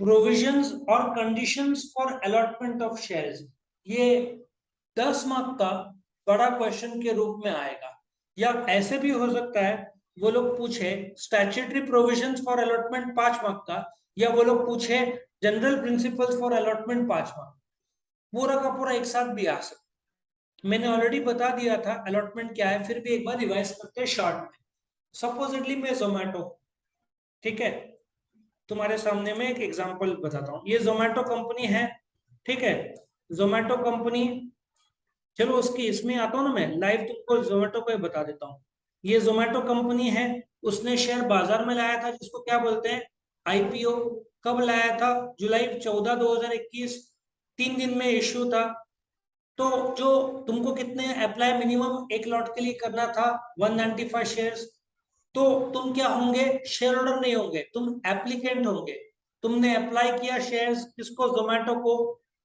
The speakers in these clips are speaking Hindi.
प्रोविजंस और conditions for allotment of shares, ये 10 मार्क का बड़ा क्वेश्चन के रूप में आएगा। या ऐसे भी हो सकता है वो लोग पूछे statutory provisions for allotment 5 mark का, या वो लोग पूछे general principles for allotment 5 mark, पूरा का पूरा एक साथ भी आ सकता। मैंने ऑलरेडी बता दिया था अलॉटमेंट क्या है, फिर भी एक बार रिवाइज करते हैं शॉर्ट में। सपोजिटली मैं जोमेटो, ठीक है, तुम्हारे सामने में एक एग्जांपल बताता हूँ। ये जोमेटो कंपनी है, ठीक है, जोमेटो कंपनी, चलो उसकी इसमें आता हूँ ना, मैं लाइव तुमको जोमेटो को बता देता हूँ। ये जोमेटो कंपनी है, उसने शेयर बाजार में लाया था, जिसको क्या बोलते हैं, आईपीओ। कब लाया था, जुलाई 14 2021, 3 दिन में इश्यू था। तो जो तुमको कितने अप्लाई मिनिमम एक लॉट के लिए करना था, 195 शेयर्स। तो तुम क्या होंगे, शेयर होल्डर नहीं होंगे, तुम एप्लीकेंट होंगे। तुमने अप्लाई किया शेयर्स किसको, जोमेटो को।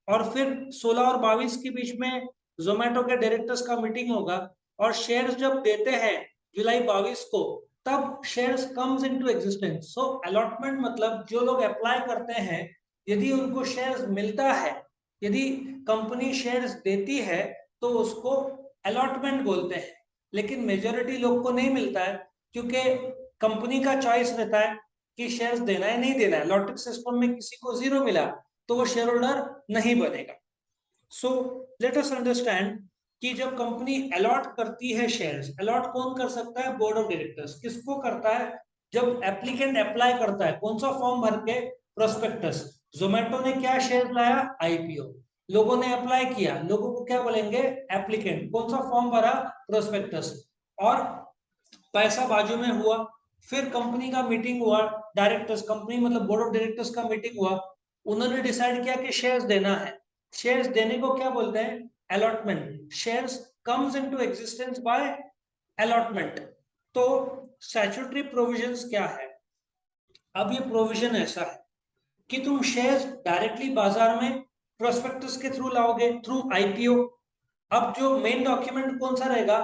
और फिर 16 और 22 के बीच में जोमेटो के डायरेक्टर्स का मीटिंग होगा, और शेयर्स जब देते हैं जुलाई 22 को, तब शेयर्स कम्स इनटू एग्जिस्टेंस। सो अलॉटमेंट मतलब जो लोग अप्लाई करते हैं, यदि उनको शेयर्स मिलता है, यदि कंपनी शेयर्स देती है, तो उसको अलॉटमेंट बोलते हैं। लेकिन मेजोरिटी लोग को नहीं मिलता है, क्योंकि कंपनी का चॉइस रहता है कि शेयर्स देना है नहीं देना है। लॉटरी सिस्टम में किसी को 0 मिला तो वो शेयर होल्डर नहीं बनेगा। सो लेट अस अंडरस्टैंड कि जब कंपनी अलॉट करती है शेयर्स, अलॉट कौन कर सकता है, बोर्ड ऑफ डायरेक्टर्स। किसको करता है, जब एप्लीकेंट अप्लाई करता है, कौन सा फॉर्म भर के, प्रोस्पेक्टस। जोमेटो ने क्या शेयर लाया, आईपीओ। लोगों ने अप्लाई किया, लोगों को क्या बोलेंगे, एप्लीकेंट। कौन सा फॉर्म भरा, प्रोस्पेक्टस। और पैसा बाजू में हुआ, फिर कंपनी का मीटिंग हुआ, डायरेक्टर्स, कंपनी मतलब बोर्ड ऑफ डायरेक्टर्स का मीटिंग हुआ। उन्होंने डिसाइड किया कि शेयर्स देना है। शेयर्स देने को क्या बोलते हैं, allotment. Shares comes into existence by allotment. तो स्टैट्यूटरी प्रोविजंस क्या है, अब ये प्रोविजन ऐसा है कि तुम शेयर्स डायरेक्टली बाजार में प्रोस्पेक्टस के थ्रू लाओगे, थ्रू आईपीओ। अब जो मेन डॉक्यूमेंट कौन सा रहेगा,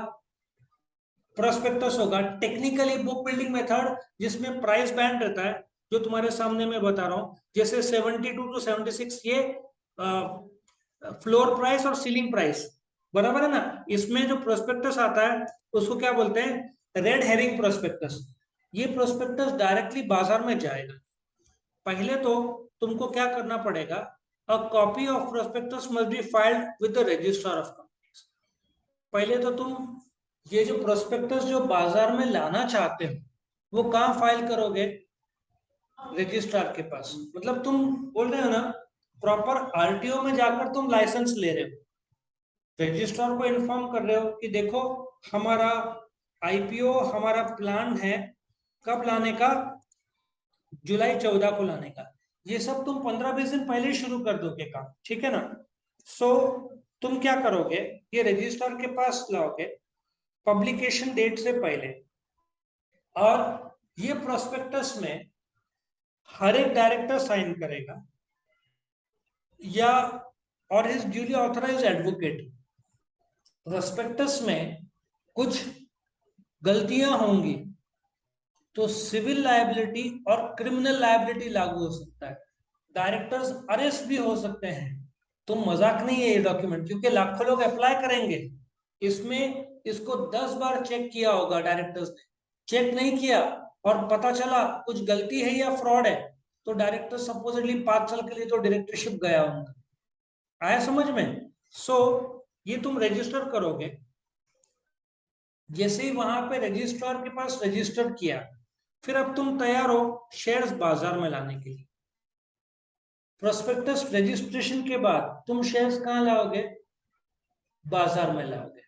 प्रोस्पेक्टस होगा। टेक्निकली बुक बिल्डिंग मेथड, जिसमें प्राइस बैंड रहता है, जो तुम्हारे सामने मैं बता रहा हूँ, जैसे 72 to 76, ये फ्लोर प्राइस और सीलिंग प्राइस, बराबर है ना। इसमें जो प्रोस्पेक्टस आता है उसको क्या बोलते हैं, रेड हेरिंग प्रोस्पेक्टस। ये प्रोस्पेक्टस डायरेक्टली बाजार में जाएगा। पहले तो तुमको क्या करना पड़ेगा, a copy of prospectus must be filed with the registrar of companies. पहले तो तुम ये जो प्रोस्पेक्टस जो बाजार में लाना चाहते हो, वो कहाँ फाइल करोगे, रजिस्ट्रार के पास। मतलब तुम बोल रहे हो ना, प्रॉपर आरटीओ में जाकर तुम लाइसेंस ले रहे हो, रजिस्ट्रार को इन्फॉर्म कर रहे हो कि देखो हमारा आईपीओ, हमारा प्लान है कब लाने का, जुलाई 14 को लाने का। ये सब तुम 15-20 दिन पहले ही शुरू कर दोगे काम, ठीक है ना। सो तुम क्या करोगे, ये रजिस्ट्रार के पास लाओगे पब्लिकेशन डेट से पहले। और ये प्रोस्पेक्टस में हर एक डायरेक्टर साइन करेगा, या और is duly authorised advocate. Prospectus में कुछ गलतियां होंगी तो सिविल लायबिलिटी और क्रिमिनल लायबिलिटी लागू हो सकता है। डायरेक्टर्स अरेस्ट भी हो सकते हैं। तो मजाक नहीं है ये डॉक्यूमेंट, क्योंकि लाखों लोग अप्लाई करेंगे। इसमें इसको 10 बार चेक किया होगा डायरेक्टर्स ने, चेक नहीं किया और पता चला कुछ गलती है या फ्रॉड है, तो डायरेक्टर सपोजिटली 5 साल के लिए तो डायरेक्टरशिप गया उनका। आया समझ में। सो ये तुम रजिस्टर करोगे, जैसे ही वहां पे रजिस्ट्रार के पास रजिस्टर किया, फिर अब तुम तैयार हो शेयर्स बाजार में लाने के लिए। प्रोस्पेक्टस रजिस्ट्रेशन के बाद तुम शेयर्स कहां लाओगे, बाजार में लाओगे।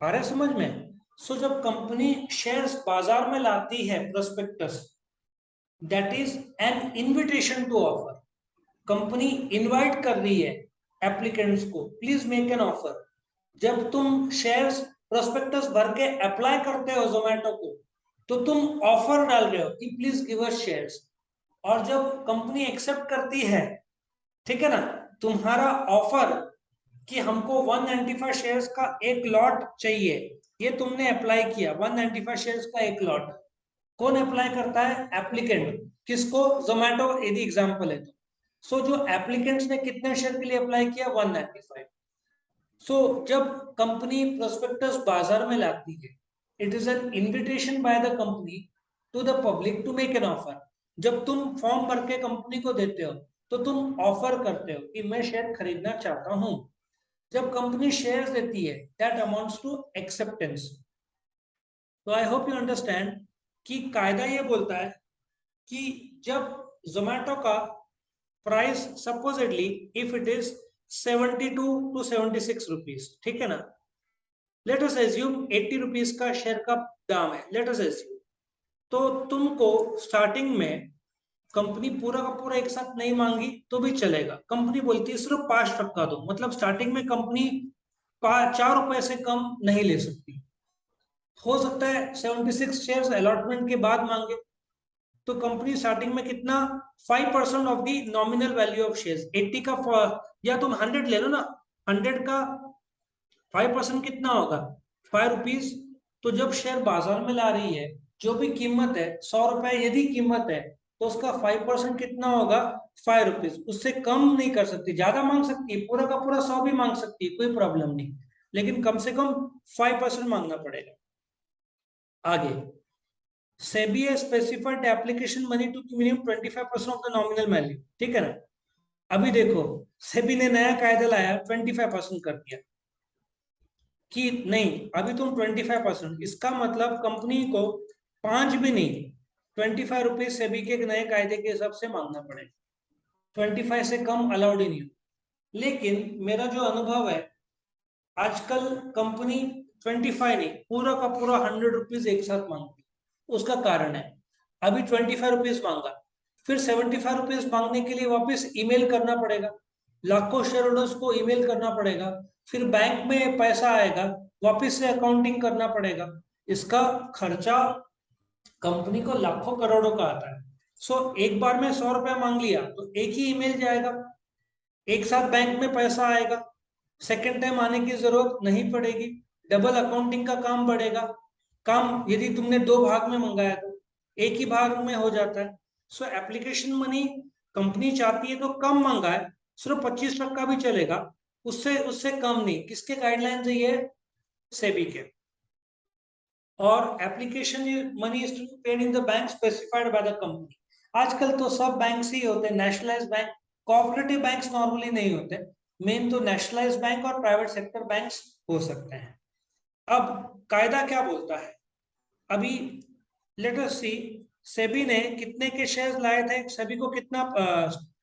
आ रहे समझ में। सो जब कंपनी शेयर्स बाजार में लाती है, prospectus that is an invitation to offer. Company invite कर रही है एप्लीकेंट्स को, प्लीज मेक एन ऑफर। जब तुम शेयर्स प्रोस्पेक्टस भर के अप्लाई करते हो जोमेटो को, तो तुम ऑफर डाल रहे हो कि प्लीज गिव अस शेयर्स। और जब कंपनी एक्सेप्ट करती है, ठीक है ना, तुम्हारा ऑफर कि हमको 195 शेयर्स का एक लॉट चाहिए, ये तुमने अप्लाई किया 195 शेयर्स का एक लॉट। कौन अप्लाई करता है, एप्लीकेंट। किसको? जोमेटो यदि एग्जाम्पल है तो। सो जो एप्लीकेंट्स ने कितने शेयर के लिए अप्लाई किया? 195। सो जब कंपनी प्रोस्पेक्टस बाजार में लाती है, it is an invitation by the company to the public to make an offer. जब तुम फॉर्म भर के कंपनी को देते हो तो तुम ऑफर करते हो कि मैं शेयर खरीदना चाहता हूं। जब कंपनी शेयर देती है, दैट अमाउंट्स टू एक्सेप्टेंस। तो आई होप यू अंडरस्टैंड कि कायदा ये बोलता है कि जब जोमेटो का price supposedly if it is 72 to 76 rupees, ठीक है ना, लेट अस एज्यूम 80 रुपीज का शेयर का दाम है, लेट अस एज्यूम। तो तुमको स्टार्टिंग में कंपनी पूरा का पूरा एक साथ नहीं मांगी तो भी चलेगा, कंपनी बोलती है सिर्फ 5% दो, मतलब स्टार्टिंग में कंपनी 4 रुपए से कम नहीं ले सकती। हो सकता है 76 शेयर्स अलॉटमेंट के बाद मांगे, तो कंपनी स्टार्टिंग में कितना? 5% of the nominal value of shares. 80 का या तुम 100 ले लो ना, 100 का 5% कितना होगा? 5 रुपीज। तो जब शेयर बाजार में ला रही है, जो भी कीमत है 100 रुपए यदि कीमत है, तो उसका 5% कितना होगा? 5 रुपीज। उससे कम नहीं कर सकती, ज्यादा मांग सकती है, पूरा का पूरा 100 भी मांग सकती है, कोई प्रॉब्लम नहीं, लेकिन कम से कम 5% मांगना पड़ेगा। आगे, SEBI has specified the application money to be minimum 25% of the nominal value, ठीक है ना। अभी देखो, सेबी ने नया कायदा लाया, 25% कर दिया कि नहीं अभी तुम 25%, इसका मतलब कंपनी को 5 भी नहीं, 25 रुपीज सेबी के नए कायदे के हिसाब से मांगना पड़ेगा। 25 से कम अलाउड ही नहीं। लेकिन मेरा जो अनुभव है, आजकल कंपनी 25 नहीं, पूरा का पूरा 100 रुपीज एक साथ मांगती। उसका कारण है, अभी 25 रुपीज मांगा, फिर 75 रुपीज मांगने के लिए वापस ईमेल करना पड़ेगा, लाखों शेयर होल्डर्स को ईमेल करना पड़ेगा, फिर बैंक में पैसा आएगा, वापस से अकाउंटिंग करना पड़ेगा। इसका खर्चा कंपनी को लाखों करोड़ों का आता है। सो एक बार में 100 रुपया मांग लिया तो एक ही ईमेल जाएगा, एक साथ बैंक में पैसा आएगा, सेकेंड टाइम आने की जरूरत नहीं पड़ेगी, डबल अकाउंटिंग का काम बढ़ेगा। काम यदि तुमने 2 भाग में मंगाया तो एक ही भाग में हो जाता है। सो एप्लीकेशन मनी कंपनी चाहती है तो कम मंगाए, सिर्फ 25% भी चलेगा, उससे उससे कम नहीं। किसके गाइडलाइंस है ये? सेबी के। और application money is to be paid in the bank specified by the company. आजकल तो सब बैंक ही होते हैं, nationalise bank, cooperative banks normally नहीं होते। मेन तो नेशनलाइज बैंक और प्राइवेट सेक्टर बैंक्स हो सकते हैं। अब कायदा क्या बोलता है? अभी लेट अस सी, सेबी ने कितने के शेयर्स लाए थे? सेबी को कितना,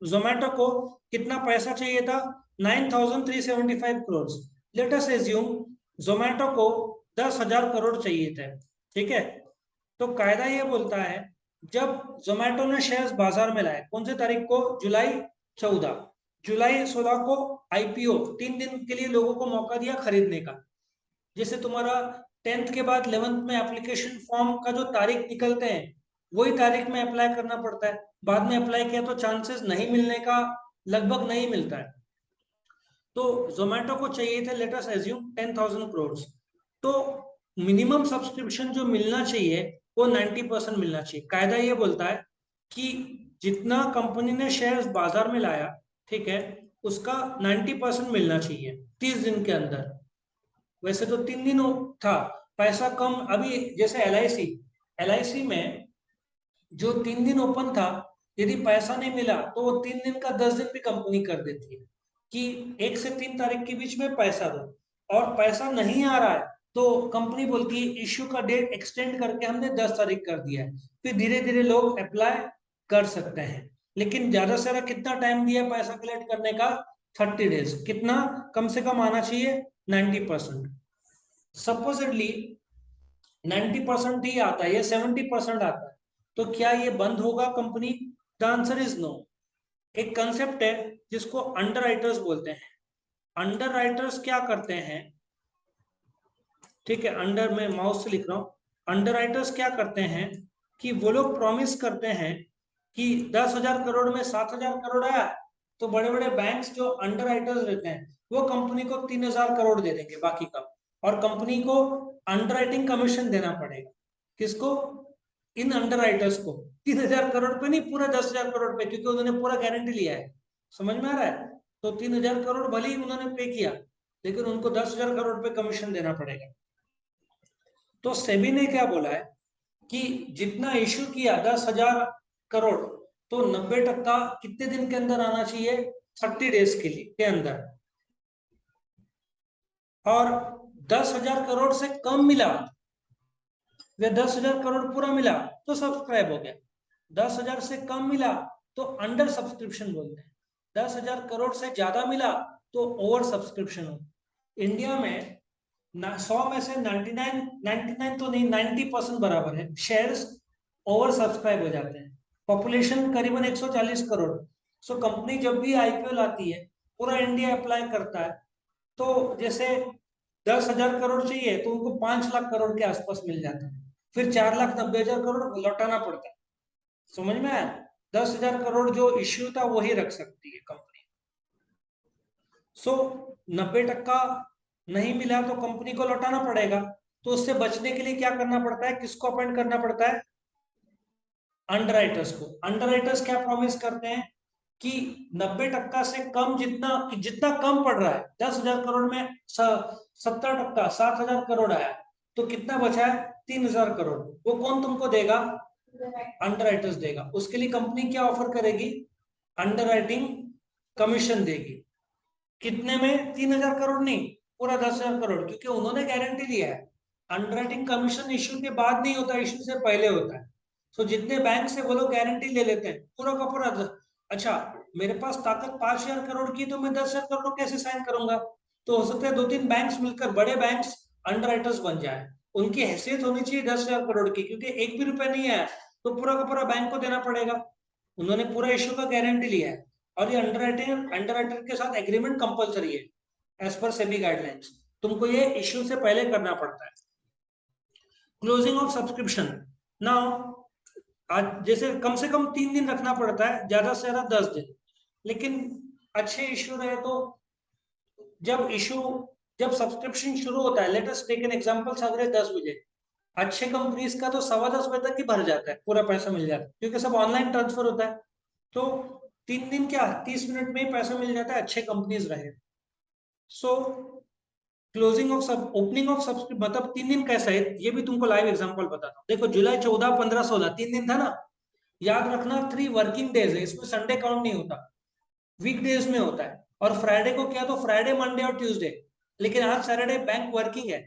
जोमेटो को कितना पैसा चाहिए था? 9,375 crore. Let us assume Zomato को 10,000 करोड़ चाहिए थे, ठीक है। तो कायदा ये बोलता है, जब जोमेटो ने शेयर्स बाजार में लाए, कौन से तारीख को? जुलाई 14। जुलाई 16 को आईपीओ, 3 दिन के लिए लोगों को मौका दिया खरीदने का। जैसे तुम्हारा 10th के बाद 11th में एप्लीकेशन फॉर्म का जो तारीख निकलते हैं, वही तारीख में अप्लाई करना पड़ता है। बाद में अप्लाई किया तो चांसेस नहीं मिलने का लगभग नहीं मिलता है। तो जोमेटो को चाहिए थे, लेट अस एज्यूम 10,000 करोड़। तो मिनिमम सब्सक्रिप्शन जो मिलना चाहिए वो 90% मिलना चाहिए। कायदा ये बोलता है कि जितना कंपनी ने शेयर्स बाजार में लाया, ठीक है, उसका 90% मिलना चाहिए 30 दिन के अंदर। वैसे तो 3 दिन था, पैसा कम। अभी जैसे एल आई सी में जो 3 दिन ओपन था, यदि पैसा नहीं मिला तो वो 3 दिन का 10 दिन भी कंपनी कर देती है कि 1 से 3 तारीख के बीच में पैसा दो। और पैसा नहीं आ रहा है तो कंपनी बोलती है इश्यू का डेट एक्सटेंड करके हमने 10 तारीख कर दिया है, फिर धीरे धीरे लोग अप्लाई कर सकते हैं। लेकिन ज्यादा से ज्यादा कितना टाइम दिया पैसा कलेक्ट करने का? 30 डेज। कितना कम से कम आना चाहिए? 90%। सपोजिटली 90% ही आता है या 70% आता है, तो क्या ये बंद होगा company? The answer is no. एक कंसेप्ट है जिसको अंडर राइटर्स बोलते हैं। अंडर राइटर्स क्या करते हैं? ठीक है, अंडर में माउस से लिख रहा हूं। अंडर राइटर्स क्या करते हैं कि वो लोग प्रॉमिस करते हैं कि 10,000 करोड़ में 7,000 करोड़ आया, तो बड़े बड़े बैंक्स जो अंडर राइटर्स रहते हैं वो कंपनी को 3,000 करोड़ दे देंगे बाकी का, और कंपनी को अंडरराइटिंग कमीशन देना पड़ेगा। किसको? इन अंडर राइटर्स को 3,000 करोड़ पे नहीं, पूरा 10,000 करोड़ पे, क्योंकि उन्होंने पूरा गारंटी लिया है। समझ में आ रहा है? तो 3,000 करोड़ भले ही उन्होंने पे किया, लेकिन उनको 10,000 करोड़ पे कमीशन देना पड़ेगा। तो सेबी ने क्या बोला है कि जितना इश्यू किया 10,000 करोड़, तो 90% कितने दिन के अंदर आना चाहिए? 30 डेज के लिए के अंदर। और 10,000 करोड़ से कम मिला या 10,000 करोड़ पूरा मिला तो सब्सक्राइब हो गया। 10,000 से कम मिला तो अंडर सब्सक्रिप्शन बोलते हैं। 10,000 करोड़ से ज्यादा मिला तो ओवर सब्सक्रिप्शन हो। इंडिया में 100 में से 99 तो नहीं, 90% बराबर है शेयर्स ओवर सब्सक्राइब हो जाते हैं। पॉपुलेशन करीबन 140 करोड़। सो कंपनी जब भी आईपीओ लाती है, पूरा इंडिया अप्लाई करता है। तो जैसे 10,000 करोड़ चाहिए तो उनको 5 लाख करोड़ के आसपास मिल जाता है। फिर 4,90,000 करोड़ लौटाना पड़ता है। समझ में आया? 10,000 करोड़ जो इश्यू था वही रख सकती है कंपनी। सो 90% नहीं मिला तो कंपनी को लौटाना पड़ेगा। तो उससे बचने के लिए क्या करना पड़ता है? किसको अपॉइंट करना पड़ता है? अंडरराइटर्स को। अंडरराइटर्स क्या प्रॉमिस करते हैं कि 90% से कम, जितना जितना कम पड़ रहा है, 10,000 करोड़ में 70%, 7,000 करोड़ आया, तो कितना बचा है? 3,000 करोड़। वो कौन तुमको देगा? अंडरराइटर्स देगा। उसके लिए कंपनी क्या ऑफर करेगी? अंडरराइटिंग कमीशन देगी। कितने में? 3,000 करोड़ नहीं, पूरा 10,000 करोड़, क्योंकि उन्होंने गारंटी लिया है। अंडरराइटिंग कमीशन इश्यू के बाद नहीं होता, इश्यू से पहले होता है। तो जितने बैंक से वो लोग गारंटी ले लेते हैं पूरा का पूरा। अच्छा, मेरे पास ताकत 5,000 करोड़ की, तो मैं 10,000 करोड़ कैसे साइन करूंगा? तो हो सकता है 2-3 बैंक्स मिलकर, बड़े बैंक्स अंडरराइटर्स बन जाए। उनकी हैसियत होनी चाहिए 10,000 करोड़ की, क्योंकि एक भी रुपया नहीं आया तो पूरा का पूरा बैंक को देना पड़ेगा। उन्होंने पूरा इश्यू का गारंटी लिया है। और ये अंडरराइटर के साथ एग्रीमेंट कंपलसरी है एज पर सेबी गाइडलाइंस। तुमको ये इश्यू से पहले करना पड़ता है। क्लोजिंग ऑफ सब्सक्रिप्शन नाउ, आज जैसे कम से कम 3 दिन रखना पड़ता है, ज्यादा से ज्यादा 10 दिन। लेकिन अच्छे इश्यू रहे तो जब इश्यू जब सब्सक्रिप्शन शुरू होता है, let us take an example, सवेरे 10 बजे, अच्छे कंपनीज का तो 10:15 बजे तक ही भर जाता है, पूरा पैसा मिल जाता है, क्योंकि सब ऑनलाइन ट्रांसफर होता है। तो 3 दिन क्या, 30 मिनट में ही पैसा मिल जाता है, अच्छे कंपनीज रहे। सो क्लोजिंग ऑफ सब ओपनिंग ऑफ सब्सक्रिप्शन मतलब 3 दिन कैसा है, ये भी तुमको लाइव एग्जांपल बताता हूँ। देखो, जुलाई 14, 15, 16 3 दिन था ना। याद रखना 3 वर्किंग डेज है, इसमें संडे काउंट नहीं होता, वीक डेज में होता है। और फ्राइडे को क्या, तो फ्राइडे, मंडे और ट्यूसडे। लेकिन आज सैटरडे बैंक वर्किंग है,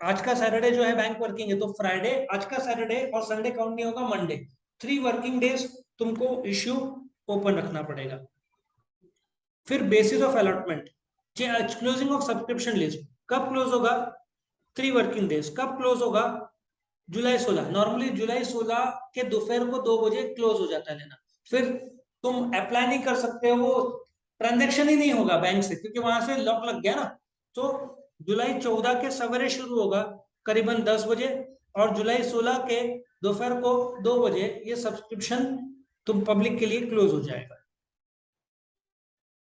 आज का सैटरडे जो है बैंक वर्किंग है, तो फ्राइडे, आज का सैटरडे और संडे काउंट नहीं होगा, मंडे। 3 वर्किंग डेज तुमको इश्यू ओपन रखना पड़ेगा। फिर basis of allotment, closing of subscription list कब क्लोज होगा? 3 वर्किंग डेज। कब क्लोज होगा? जुलाई 16। नॉर्मली जुलाई 16 के दोपहर को 2 बजे क्लोज हो जाता है लेना। फिर तुम अप्लाई नहीं कर सकते हो, वो ट्रांजेक्शन ही नहीं होगा बैंक से, क्योंकि वहां से लॉक लग गया ना। तो जुलाई 14 के सवेरे शुरू होगा करीबन 10 बजे, और जुलाई 16 के दोपहर को 2 बजे ये सब्सक्रिप्शन तुम पब्लिक के लिए क्लोज हो जाएगा।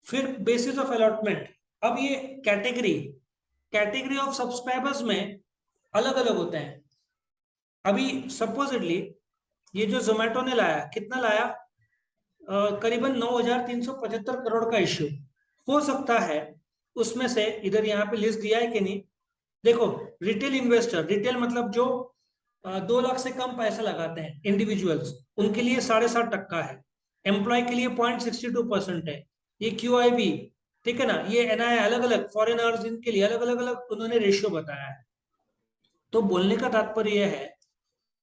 फिर बेसिस ऑफ अलॉटमेंट, अब ये कैटेगरी ऑफ सब्सक्राइबर्स में अलग अलग होते हैं। अभी सपोजिटली ये जो जोमेटो ने लाया, कितना लाया? करीबन 9,375 करोड़ का इश्यू हो सकता है। उसमें से इधर यहाँ पे लिस्ट दिया है कि नहीं, देखो। रिटेल इन्वेस्टर, रिटेल मतलब जो 2 लाख से कम पैसा लगाते हैं इंडिविजुअल्स, उनके लिए 7.5% है। एम्प्लॉय के लिए 0.62% है। ये QIB, ठीक है ना, ये NI अलग अलग, फॉरेनर्स, इनके लिए अलग अलग अलग उन्होंने रेशियो बताया है। तो बोलने का तात्पर्य यह है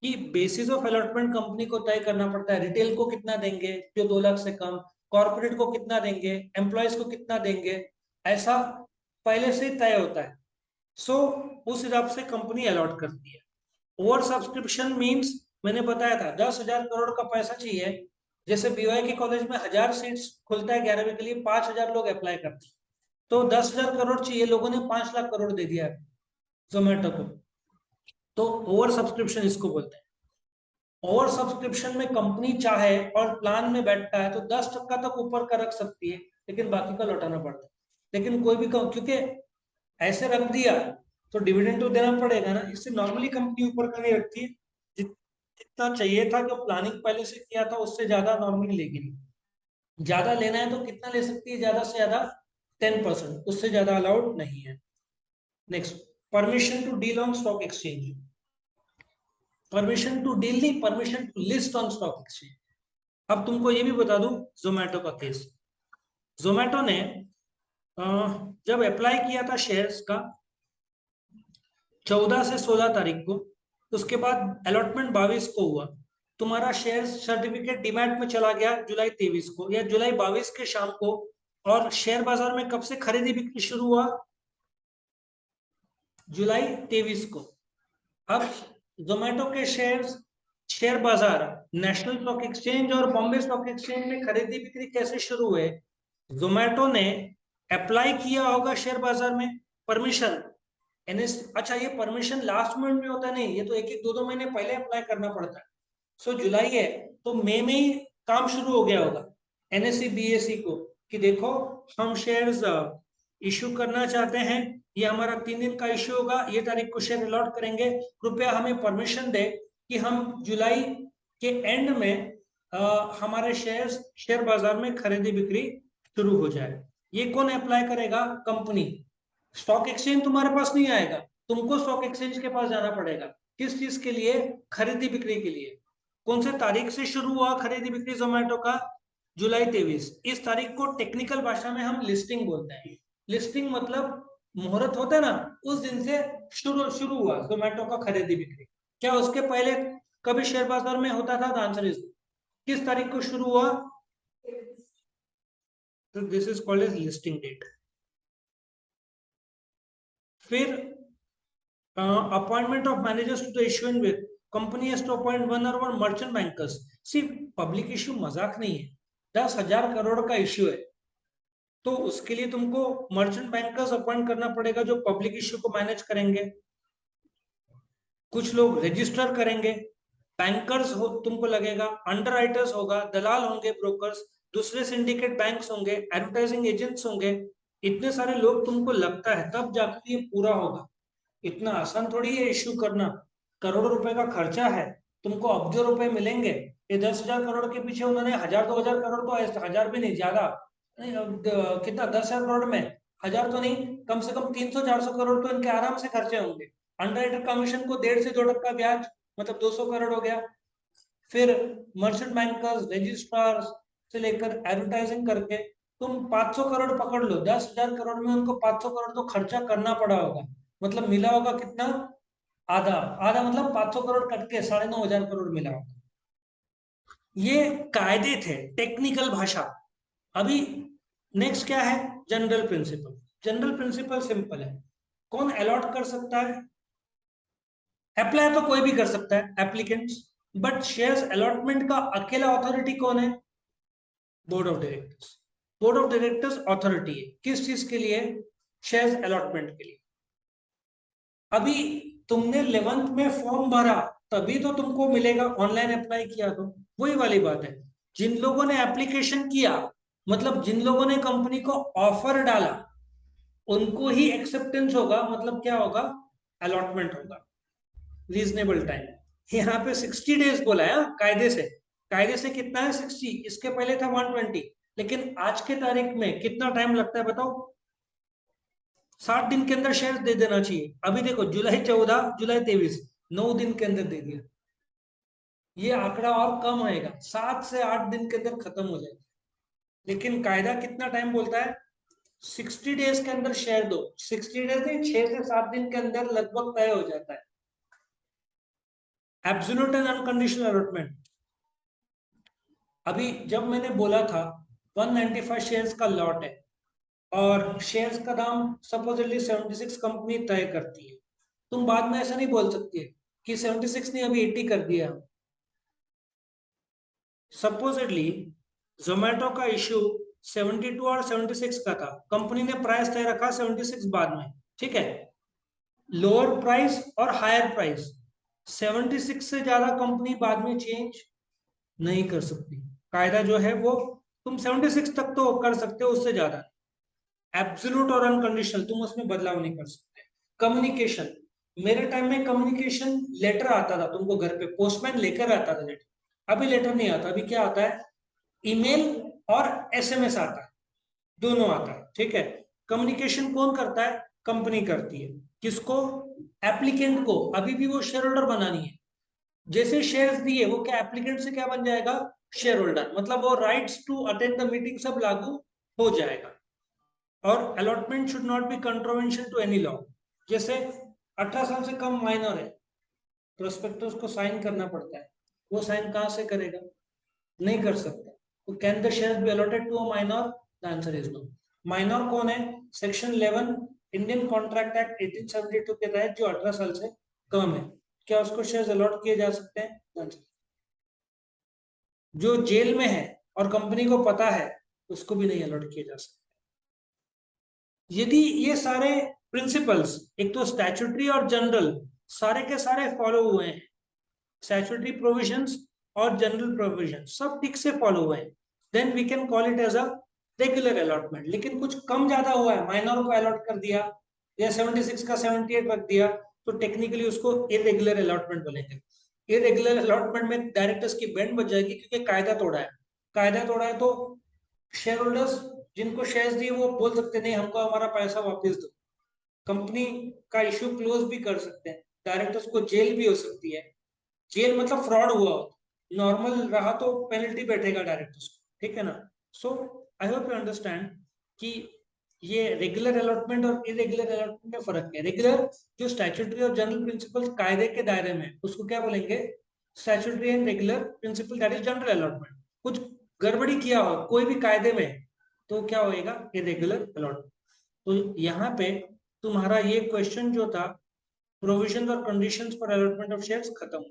कि बेसिस ऑफ अलॉटमेंट कंपनी को तय करना पड़ता है, रिटेल को कितना देंगे जो 2 लाख से कम, कॉर्पोरेट को कितना देंगे, एम्प्लॉयज को कितना देंगे, ऐसा पहले से ही तय होता है। सो उस हिसाब से कंपनी अलॉट करती है। ओवर सब्सक्रिप्शन मीन्स, मैंने बताया था 10,000 करोड़ का पैसा चाहिए। जैसे BYK कॉलेज में 1,000 सीट्स खुलता है 11वीं के लिए, 5,000 लोग अप्लाई करते हैं, तो 10,000 करोड़ चाहिए, लोगों ने 5 लाख करोड़ दे दिया जोमेटो को। तो ओवर सब्सक्रिप्शन इसको बोलते हैं। ओवर सब्सक्रिप्शन में कंपनी चाहे और प्लान में बैठता है तो 10% तक ऊपर का रख सकती है, लेकिन बाकी का लौटाना पड़ता है। लेकिन कोई भी क्योंकि ऐसे रख दिया तो डिविडेंड तो देना पड़ेगा ना, इससे नॉर्मली कंपनी ऊपर का नहीं रखती है। जितना चाहिए था, जो प्लानिंग पहले से किया था उससे ज्यादा नॉर्मली लेगी नहीं। ज्यादा लेना है तो कितना ले सकती है, ज्यादा से ज्यादा 10%, उससे ज्यादा अलाउड नहीं है। Next, permission to deal on stock exchange. Permission to deal नहीं, permission to list on stock exchange. अब तुमको ये भी बता दूं, जोमेटो का केस। जोमेटो ने जब अप्लाई किया था शेयर्स का 14 से 16 तारीख को, उसके बाद अलॉटमेंट 22 को हुआ। तुम्हारा शेयर सर्टिफिकेट डीमैट में चला गया जुलाई 23 को या जुलाई 22 के शाम को। और शेयर बाजार में कब से खरीदी बिक्री शुरू हुआ? जुलाई 23 को। अब जोमेटो के शेयर बाजार नेशनल स्टॉक एक्सचेंज और बॉम्बे स्टॉक एक्सचेंज में खरीदी बिक्री कैसे शुरू हुए? जोमेटो ने अप्लाई किया होगा शेयर बाजार में परमिशन। एनएस, अच्छा ये परमिशन लास्ट मिनट में होता नहीं, ये तो एक एक दो दो महीने पहले अप्लाई करना पड़ता है। सो जुलाई है तो मई में ही काम शुरू हो गया होगा एनएससी बीएसई को कि देखो हम शेयर्स इशू करना चाहते हैं, ये हमारा 3 दिन का इशू होगा, ये तारीख को शेयर अलॉट करेंगे, कृपया हमें परमिशन दे कि हम जुलाई के एंड में हमारे शेयर बाजार में खरीदी बिक्री शुरू हो जाए। ये कौन अप्लाई करेगा? कंपनी। स्टॉक एक्सचेंज तुम्हारे पास नहीं आएगा, तुमको स्टॉक एक्सचेंज के पास जाना पड़ेगा। किस चीज के लिए? खरीदी बिक्री के लिए। कौन से तारीख से शुरू हुआ खरीदी बिक्री जोमेटो का? जुलाई 23। इस तारीख को टेक्निकल भाषा में हम लिस्टिंग बोलते हैं। लिस्टिंग मतलब मुहूर्त होता है ना, उस दिन से शुरू शुरू हुआ जोमेटो का खरीदी बिक्री। क्या उसके पहले कभी शेयर बाजार में होता था? आंसर इज, किस तारीख को शुरू हुआ? तो this is called as listing date. फिर appointment of managers to the issuing with company has to appoint one और वन मर्चेंट बैंकर्स। सिर्फ पब्लिक इशू मजाक नहीं है, 10,000 करोड़ का इशू है, तो उसके लिए तुमको मर्चेंट बैंकर्स अपॉइंट करना पड़ेगा जो पब्लिक इशू को मैनेज करेंगे। कुछ लोग रजिस्टर करेंगे, बैंकर्स हो तुमको लगेगा, अंडरराइटर्स होगा, दलाल होंगे, ब्रोकर्स, दूसरे सिंडिकेट बैंक्स होंगे, एडवर्टाइजिंग एजेंट्स होंगे। इतने सारे लोग तुमको लगता है तब जाकर ये पूरा होगा। इतना आसान थोड़ी है इश्यू करना, करोड़ों रुपए का खर्चा है, तुमको अब्जों रुपए मिलेंगे। ये 10,000 करोड़ के पीछे उन्होंने 1,000 2,000 करोड़ तो हजार भी नहीं, ज्यादा नहीं, कितना 10,000 करोड़ में, हजार तो नहीं, कम से कम 300 400 करोड़ तो इनके आराम से खर्चे होंगे। अंडरराइटर कमीशन को 1.5 से 2% ब्याज, मतलब 200 करोड़ हो गया। फिर मर्चेंट बैंकर्स, रजिस्ट्रार्स से लेकर एडवर्टाइजिंग करके तुम 500 करोड़ पकड़ लो, 10,000 करोड़ में उनको 500 करोड़ तो खर्चा करना पड़ा होगा। मतलब मिला होगा कितना? आधा। आधा मतलब 500 करोड़ कट के 9,500 करोड़ मिला होगा। ये कायदे थे, टेक्निकल भाषा। अभी नेक्स्ट क्या है? General principle. General principle simple है, कौन अलॉट कर सकता है? अप्लाई तो कोई भी कर सकता है, एप्लीकेंट्स। बट शेयर्स अलॉटमेंट का अकेला अथॉरिटी कौन है? Board of directors. Board of directors authority है किस चीज के लिए? शेयर्स अलॉटमेंट के लिए। अभी तुमने 11th में फॉर्म भरा तभी तो तुमको मिलेगा, ऑनलाइन अप्लाई किया तो। वही वाली बात है, जिन लोगों ने एप्लीकेशन किया, मतलब जिन लोगों ने कंपनी को ऑफर डाला, उनको ही एक्सेप्टेंस होगा, मतलब क्या होगा? अलॉटमेंट होगा, रीजनेबल टाइम। यहाँ पे 60 डेज बोला है कायदे से। कायदे से कितना है? 60, इसके पहले था 120। लेकिन आज के तारीख में कितना टाइम लगता है बताओ? 60 दिन के अंदर शेयर दे देना चाहिए। अभी देखो जुलाई 14, जुलाई 23, 9 दिन के अंदर दे दिया। ये आंकड़ा और कम आएगा, 7 से 8 दिन के अंदर खत्म हो जाएगा। लेकिन कायदा कितना टाइम बोलता है? 60 डेज के अंदर शेयर दो। 60 डेज नहीं, 6 से 7 दिन के अंदर लगभग तय हो जाता है। Absolute and unconditional allotment. अभी जब मैंने बोला था 195 शेयर्स का लॉट है और शेयर्स का दाम सपोजिटली 76 कंपनी तय करती है, तुम बाद में ऐसा नहीं बोल सकती है कि 76 ने अभी 80 कर दिया। सपोजिटली जोमेटो का इश्यू 72 और 76 का था, कंपनी ने प्राइस तय रखा 76 बाद में, ठीक है। लोअर प्राइस और हायर प्राइस, 76 से ज्यादा कंपनी बाद में चेंज नहीं कर सकती। कायदा जो है वो, तुम 76 तक तो कर सकते हो, उससे ज्यादा। एब्सोल्यूट और अनकंडीशनल तुम उसमें बदलाव नहीं कर सकते। कम्युनिकेशन, मेरे टाइम में कम्युनिकेशन लेटर आता था तुमको घर पे, पोस्टमैन लेकर आता था लेटर। अभी लेटर नहीं आता, अभी क्या आता है, ईमेल और एसएमएस आता है, दोनों आता है, ठीक है। कम्युनिकेशन कौन करता है, कंपनी करती है। किसको, एप्लीकेंट को। अभी भी वो शेयर होल्डर बनानी है, जैसे शेयर्स दिए वो क्या एप्लीकेंट से क्या बन जाएगा, शेयर होल्डर, मतलब वो rights to attend the meeting सब लागू हो जाएगा। और allotment should not be contraventional to any law. जैसे 18 साल से कम माइनर है, प्रोस्पेक्टस को साइन करना पड़ता है, वो साइन कहां से करेगा, नहीं कर सकता। तो can the shares be allotted to a minor, the answer is no. Minor कौन है, सेक्शन 11 इंडियन कॉन्ट्रैक्ट एक्ट 1872 के तहत जो 18 साल से कम है, क्या उसको शेयर्स अलॉट किए जा सकते हैं। जो जेल में है और कंपनी को पता है, उसको भी नहीं अलॉट किए जा सकते। यदि ये सारे प्रिंसिपल्स, एक तो स्टैट्यूटरी और जनरल, सारे के सारे फॉलो हुए हैं, स्टैट्यूटरी प्रोविजंस और जनरल प्रोविजन सब ठीक से फॉलो हुए हैं, then we can call it as a regular allotment. लेकिन कुछ कम ज्यादा हुआ है, माइनर को अलॉट कर दिया या 76 का 78 रख दिया, तो टेक्निकली उसको इरेगुलर अलॉटमेंट बोलेंगे। इरेगुलर अलॉटमेंट में डायरेक्टर्स की बैंड बच जाएगी, क्योंकि कायदा तोड़ा है। कायदा तोड़ा है तो शेयर होल्डर्स जिनको शेयर्स दिए वो बोल सकते नहीं, हमको हमारा पैसा वापस दो। कंपनी का इश्यू क्लोज भी कर सकते हैं, डायरेक्टर्स को जेल भी हो सकती है। जेल मतलब फ्रॉड हुआ हो, नॉर्मल रहा तो पेनल्टी बैठेगा डायरेक्टर्स को, ठीक है ना। सो आई होप यू अंडरस्टैंड कि ये रेगुलर अलॉटमेंट और इरेगुलर अलॉटमेंट में फर्क है। रेगुलर जो स्टैट्यूटरी और जनरल प्रिंसिपल कायदे के दायरे में, उसको क्या बोलेंगे, statutory and regular principal, that is general allotment. कुछ गड़बड़ी किया हो कोई भी कायदे में, तो क्या होएगा, इरेगुलर अलॉटमेंट। तो यहाँ पे तुम्हारा ये क्वेश्चन जो था, प्रोविजन और conditions for allotment of shares, खत्म।